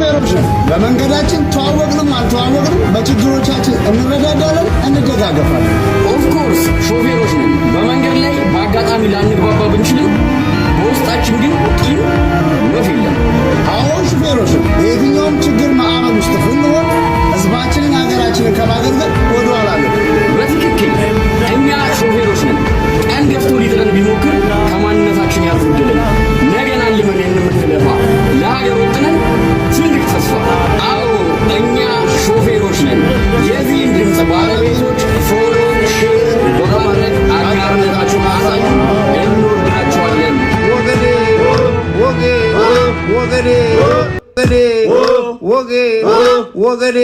ሹፌሮች ነን። በመንገዳችን ተዋወቅንም አልተዋወቅንም በችግሮቻችን እንረዳዳለን፣ እንደጋገፋለን። ኦፍኮርስ ሾፌሮች ነን። በመንገድ ላይ በአጋጣሚ ላንግባባ ብንችልም በውስጣችን ግን ቂም ወፍ የለም። አዎ ሹፌሮች ነን። በየትኛውም ችግር ማዕበል ውስጥ ብንሆን ህዝባችንን ሀገራችንን ከማገልገል ወደኋላ አለን። በትክክል እኛ ሾፌሮች ነን። ቀን ገፍቶ ሊጥለን ቢሞክር ከማንነታችን ያልጎደለን ነገን አልመን የምንለፋ ለሀገር ወጥነን ትልቅ ተስፋ። አዎ እኛ ሾፌሮች ነን። የዚህን ድምፅ ባለቤቶች ፎሎ፣ ሼር በማድረግ አጋርነታችሁን አሳዩ። እንወዳችኋለን። ወገኔ ወገኔ ወገኔ ወገኔ ወገኔ